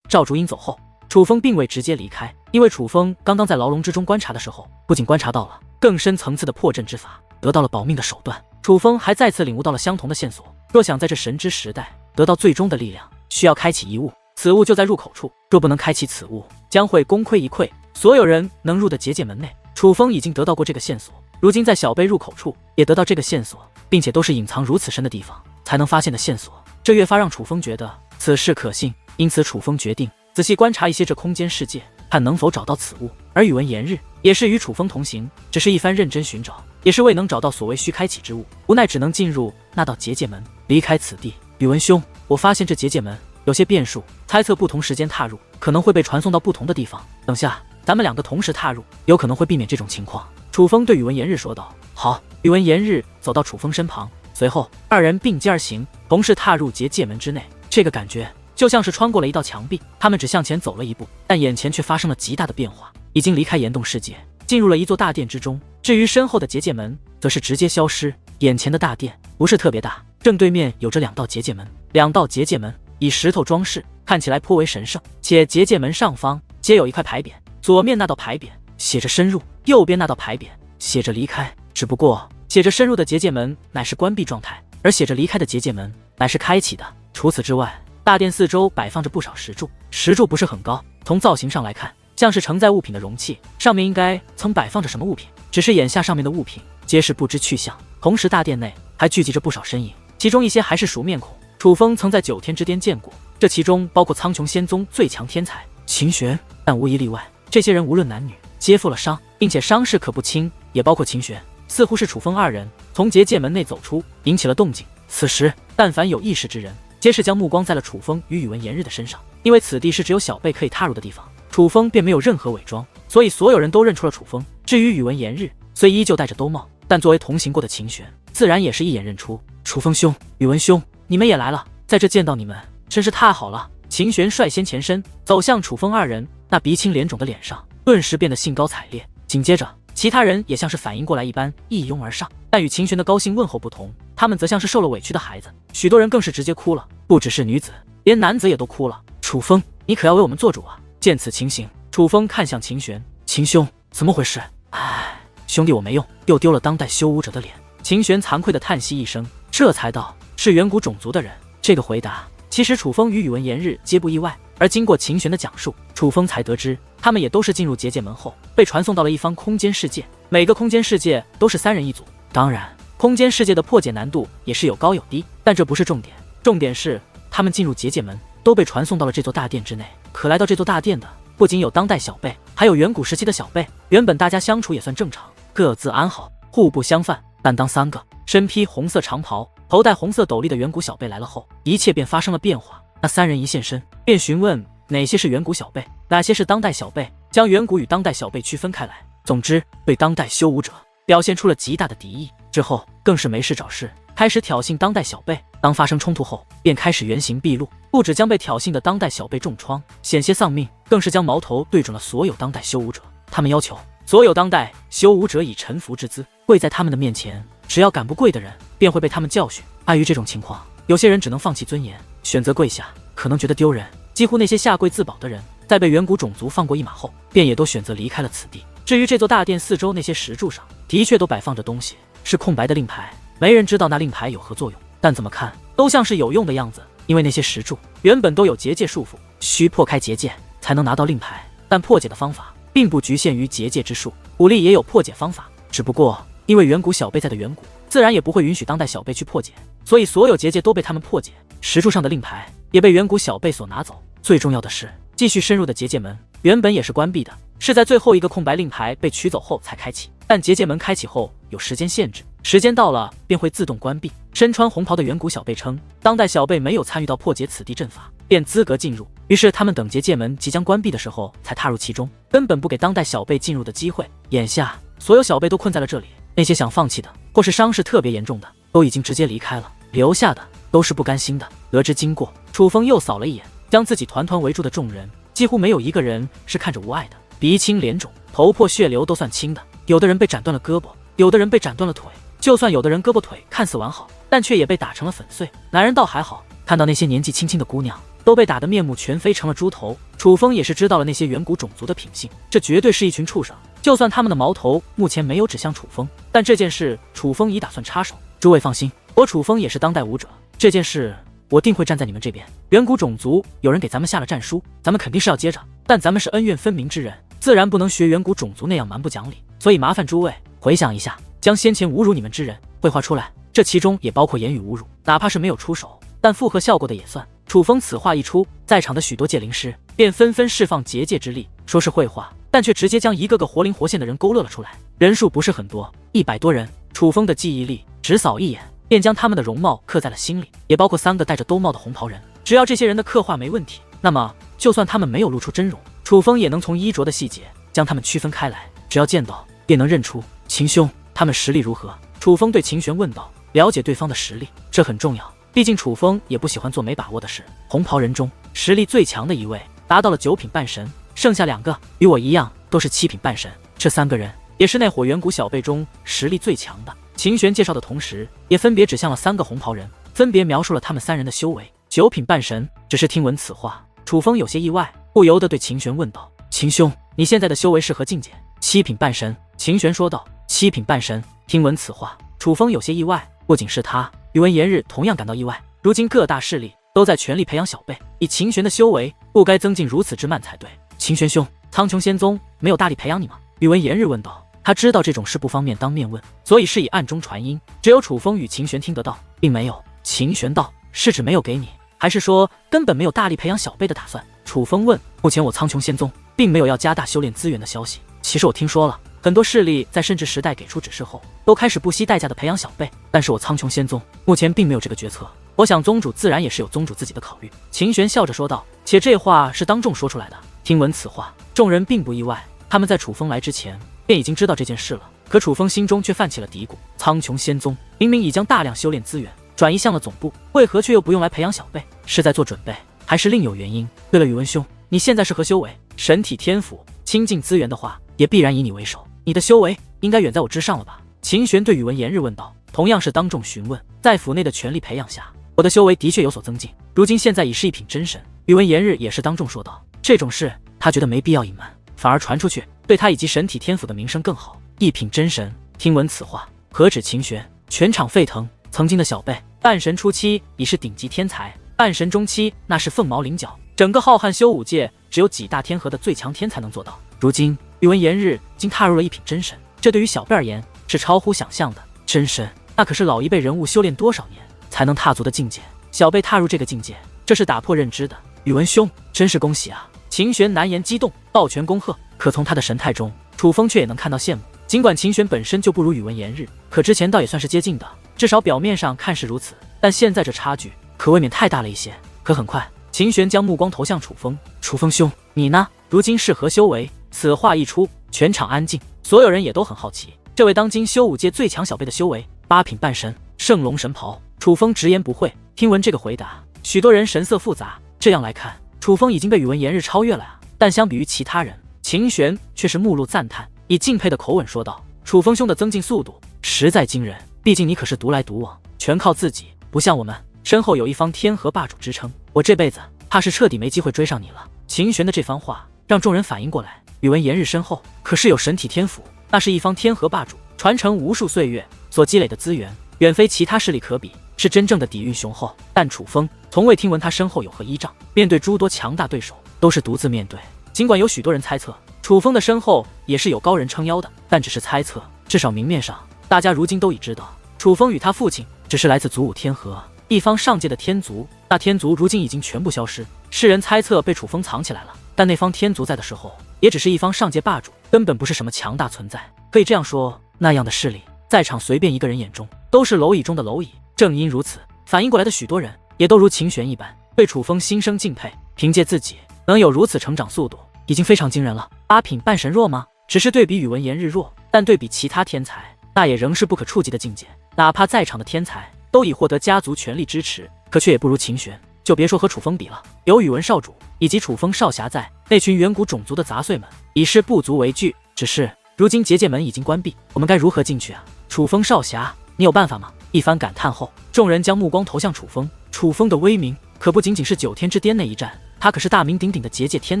赵竹英走后，楚风并未直接离开，因为楚风刚刚在牢笼之中观察的时候，不仅观察到了更深层次的破阵之法，得到了保命的手段。楚风还再次领悟到了相同的线索，若想在这神之时代得到最终的力量，需要开启一物，此物就在入口处，若不能开启此物，将会功亏一篑。所有人能入的结界门内，楚风已经得到过这个线索，如今在小贝入口处也得到这个线索，并且都是隐藏如此深的地方才能发现的线索，这越发让楚风觉得此事可信。因此楚风决定仔细观察一些这空间世界，看能否找到此物。而宇文炎日也是与楚风同行，只是一番认真寻找，也是未能找到所谓需开启之物，无奈只能进入那道结界门，离开此地。宇文兄，我发现这结界门有些变数，猜测不同时间踏入可能会被传送到不同的地方，等下咱们两个同时踏入，有可能会避免这种情况。楚风对宇文炎日说道。好。宇文炎日走到楚风身旁，随后二人并肩而行，同时踏入结界门之内。这个感觉就像是穿过了一道墙壁，他们只向前走了一步，但眼前却发生了极大的变化，已经离开岩洞世界，进入了一座大殿之中。至于身后的结界门则是直接消失，眼前的大殿不是特别大，正对面有着两道结界门，两道结界门以石头装饰，看起来颇为神圣，且结界门上方皆有一块牌匾，左面那道牌匾写着深入，右边那道牌匾写着离开。只不过写着深入的结界门乃是关闭状态，而写着离开的结界门乃是开启的。除此之外，大殿四周摆放着不少石柱，石柱不是很高，从造型上来看像是承载物品的容器，上面应该曾摆放着什么物品，只是眼下上面的物品皆是不知去向。同时大殿内还聚集着不少身影，其中一些还是熟面孔，楚风曾在9天之巅见过，这其中包括苍穹仙宗最强天才秦玄，但无一例外，这些人无论男女皆负了伤，并且伤势可不轻，也包括秦玄。似乎是楚风二人从结界门内走出，引起了动静。此时但凡有意识之人皆是将目光在了楚风与宇文炎日的身上，因为此地是只有小贝可以踏入的地方，楚风便没有任何伪装，所以所有人都认出了楚风。至于宇文炎日，虽依旧戴着兜帽，但作为同行过的秦玄自然也是一眼认出。楚风兄，宇文兄，你们也来了，在这见到你们真是太好了。秦玄率先前身走向楚风二人，那鼻青脸肿的脸上顿时变得兴高采烈，紧接着其他人也像是反应过来一般一拥而上，但与秦玄的高兴问候不同，他们则像是受了委屈的孩子，许多人更是直接哭了，不只是女子，连男子也都哭了。楚风，你可要为我们做主啊！见此情形，楚风看向秦玄，秦兄，怎么回事？唉，兄弟我没用，又丢了当代修武者的脸。秦玄惭愧的叹息一声，这才道，是远古种族的人。这个回答其实楚风与宇文炎日皆不意外，而经过秦玄的讲述，楚风才得知他们也都是进入结界门后被传送到了一方空间世界，每个空间世界都是3人一组。当然空间世界的破解难度也是有高有低，但这不是重点，重点是他们进入结界门都被传送到了这座大殿之内。可来到这座大殿的不仅有当代小辈，还有远古时期的小辈。原本大家相处也算正常，各自安好，互不相犯，但当3个身披红色长袍，头戴红色斗笠的远古小辈来了后，一切便发生了变化。那3人一现身，便询问哪些是远古小辈，哪些是当代小辈，将远古与当代小辈区分开来。总之对当代修武者表现出了极大的敌意，之后更是没事找事，开始挑衅当代小辈。当发生冲突后，便开始原形毕露，不止将被挑衅的当代小辈重创险些丧命，更是将矛头对准了所有当代修武者。他们要求所有当代修武者以臣服之姿跪在他们的面前，只要敢不跪的人便会被他们教训。碍于这种情况，有些人只能放弃尊严，选择跪下，可能觉得丢人。几乎那些下跪自保的人，在被远古种族放过一马后，便也都选择离开了此地。至于这座大殿四周那些石柱上，的确都摆放着东西，是空白的令牌，没人知道那令牌有何作用，但怎么看都像是有用的样子。因为那些石柱原本都有结界束缚，需破开结界才能拿到令牌，但破解的方法并不局限于结界之术，武力也有破解方法。只不过因为远古小辈在的远古，自然也不会允许当代小辈去破解，所以所有结界都被他们破解，石柱上的令牌也被远古小辈所拿走。最重要的是，继续深入的结界门原本也是关闭的，是在最后一个空白令牌被取走后才开启，但结界门开启后有时间限制，时间到了便会自动关闭。身穿红袍的远古小辈称，当代小辈没有参与到破解此地阵法，便资格进入，于是他们等结界门即将关闭的时候才踏入其中，根本不给当代小辈进入的机会。眼下所有小辈都困在了这里，那些想放弃的或是伤势特别严重的都已经直接离开了，留下的都是不甘心的。得知经过，楚风又扫了一眼将自己团团围住的众人，几乎没有一个人是看着无碍的，鼻青脸肿，头破血流都算轻的，有的人被斩断了胳膊，有的人被斩断了腿，就算有的人胳膊腿看似完好，但却也被打成了粉碎。男人倒还好，看到那些年纪轻轻的姑娘都被打得面目全非，成了猪头。楚风也是知道了那些远古种族的品性，这绝对是一群畜生。就算他们的矛头目前没有指向楚风，但这件事楚风已打算插手。诸位放心，我楚风也是当代武者，这件事我定会站在你们这边。远古种族有人给咱们下了战书，咱们肯定是要接着，但咱们是恩怨分明之人，自然不能学远古种族那样蛮不讲理。所以麻烦诸位回想一下，将先前侮辱你们之人绘画出来，这其中也包括言语侮辱，哪怕是没有出手，但附和效果的也算。楚风此话一出，在场的许多界灵师便纷纷释放结界之力，说是绘画，但却直接将一个个活灵活现的人勾勒了出来，人数不是很多，100多人。楚风的记忆力只扫一眼，便将他们的容貌刻在了心里，也包括3个戴着兜帽的红袍人。只要这些人的刻画没问题，那么就算他们没有露出真容，楚风也能从衣着的细节将他们区分开来，只要见到便能认出。秦兄，他们实力如何？楚风对秦玄问道。了解对方的实力，这很重要，毕竟楚风也不喜欢做没把握的事。红袍人中实力最强的一位达到了9品半神，剩下2个与我一样都是7品半神，这3个人也是那伙远古小辈中实力最强的。秦玄介绍的同时，也分别指向了3个红袍人，分别描述了他们3人的修为。9品半神。只是听闻此话，楚风有些意外，不由得对秦玄问道：秦兄，你现在的修为是何境界？7品半神。秦玄说道。7品半神。听闻此话，楚风有些意外，不仅是他，宇文炎日同样感到意外。如今各大势力都在全力培养小辈，以秦玄的修为，不该增进如此之慢才对。秦玄兄，苍穹仙宗没有大力培养你吗？宇文炎日问道。他知道这种事不方便当面问，所以是以暗中传音，只有楚风与秦玄听得到，并没有。秦玄道，是指没有给你，还是说根本没有大力培养小辈的打算？楚风问。目前我苍穹仙宗并没有要加大修炼资源的消息，其实我听说了，很多势力在甚至时代给出指示后，都开始不惜代价的培养小辈，但是我苍穹仙宗目前并没有这个决策。我想宗主自然也是有宗主自己的考虑。秦玄笑着说道，且这话是当众说出来的。听闻此话，众人并不意外，他们在楚风来之前便已经知道这件事了，可楚风心中却泛起了嘀咕，苍穹仙宗明明已将大量修炼资源转移向了总部，为何却又不用来培养小辈？是在做准备，还是另有原因？对了，宇文兄，你现在是何修为？神体天府，倾尽资源的话，也必然以你为首，你的修为应该远在我之上了吧？秦玄对宇文炎日问道。同样是当众询问，在府内的全力培养下，我的修为的确有所增进，如今现在已是1品真神。宇文炎日也是当众说道，这种事他觉得没必要隐瞒，反而传出去，对他以及神体天府的名声更好。1品真神。听闻此话，何止秦玄，全场沸腾。曾经的小辈，半神初期已是顶级天才，半神中期那是凤毛麟角，整个浩瀚修武界只有几大天河的最强天才能做到。如今宇文炎日竟踏入了1品真神，这对于小辈而言是超乎想象的。真神，那可是老一辈人物修炼多少年才能踏足的境界，小辈踏入这个境界，这是打破认知的。宇文兄，真是恭喜啊！秦玄难言激动，抱拳恭贺。可从他的神态中，楚风却也能看到羡慕。尽管秦玄本身就不如宇文炎日，可之前倒也算是接近的，至少表面上看是如此，但现在这差距可未免太大了一些。可很快，秦玄将目光投向楚风，楚风兄，你呢？如今是何修为？此话一出，全场安静，所有人也都很好奇，这位当今修武界最强小辈的修为，8品半神，圣龙神袍。楚风直言不讳。听闻这个回答，许多人神色复杂。这样来看，楚风已经被宇文炎日超越了啊！但相比于其他人，秦玄却是目露赞叹，以敬佩的口吻说道：“楚风兄的增进速度实在惊人，毕竟你可是独来独往，全靠自己，不像我们身后有一方天河霸主支撑，我这辈子怕是彻底没机会追上你了。”秦玄的这番话让众人反应过来，宇文炎日身后可是有神体天府，那是一方天河霸主，传承无数岁月所积累的资源，远非其他势力可比，是真正的底蕴雄厚。但楚风从未听闻他身后有何依仗，面对诸多强大对手，都是独自面对。尽管有许多人猜测楚风的身后也是有高人撑腰的，但只是猜测，至少明面上大家如今都已知道，楚风与他父亲只是来自祖武天河一方上界的天族，那天族如今已经全部消失，世人猜测被楚风藏起来了，但那方天族在的时候也只是一方上界霸主，根本不是什么强大存在。可以这样说，那样的势力在场随便一个人眼中都是蝼蚁中的蝼蚁。正因如此，反应过来的许多人也都如秦玄一般，对楚风心生敬佩。凭借自己能有如此成长速度，已经非常惊人了。8品半神弱吗？只是对比宇文炎日弱，但对比其他天才，那也仍是不可触及的境界。哪怕在场的天才都已获得家族全力支持，可却也不如秦玄，就别说和楚风比了。有宇文少主以及楚风少侠在，那群远古种族的杂碎们已是不足为惧。只是如今结界门已经关闭，我们该如何进去啊？楚风少侠，你有办法吗？一番感叹后，众人将目光投向楚风。楚风的威名可不仅仅是9天之巅那一战，他可是大名鼎鼎的结界天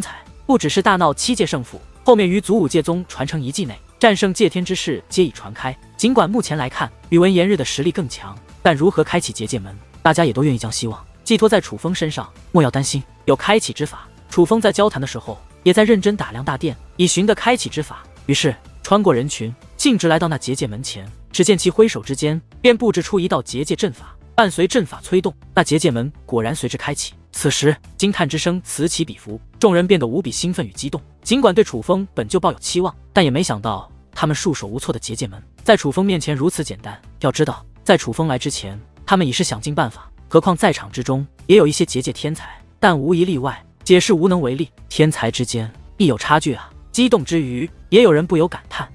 才，不只是大闹7界胜负，后面于祖武界宗传承遗迹内战胜界天之事皆已传开。尽管目前来看，宇文炎日的实力更强，但如何开启结界门，大家也都愿意将希望寄托在楚风身上。莫要担心，有开启之法。楚风在交谈的时候，也在认真打量大殿，以寻得开启之法。于是穿过人群，径直来到那结界门前。只见其挥手之间，便布置出一道结界阵法，伴随阵法催动，那结界门果然随之开启。此时惊叹之声此起彼伏，众人变得无比兴奋与激动。尽管对楚风本就抱有期望，但也没想到他们束手无措的结界门在楚风面前如此简单。要知道，在楚风来之前，他们已是想尽办法，何况在场之中也有一些结界天才，但无一例外皆是无能为力。天才之间亦有差距啊！激动之余，也有人不由感叹。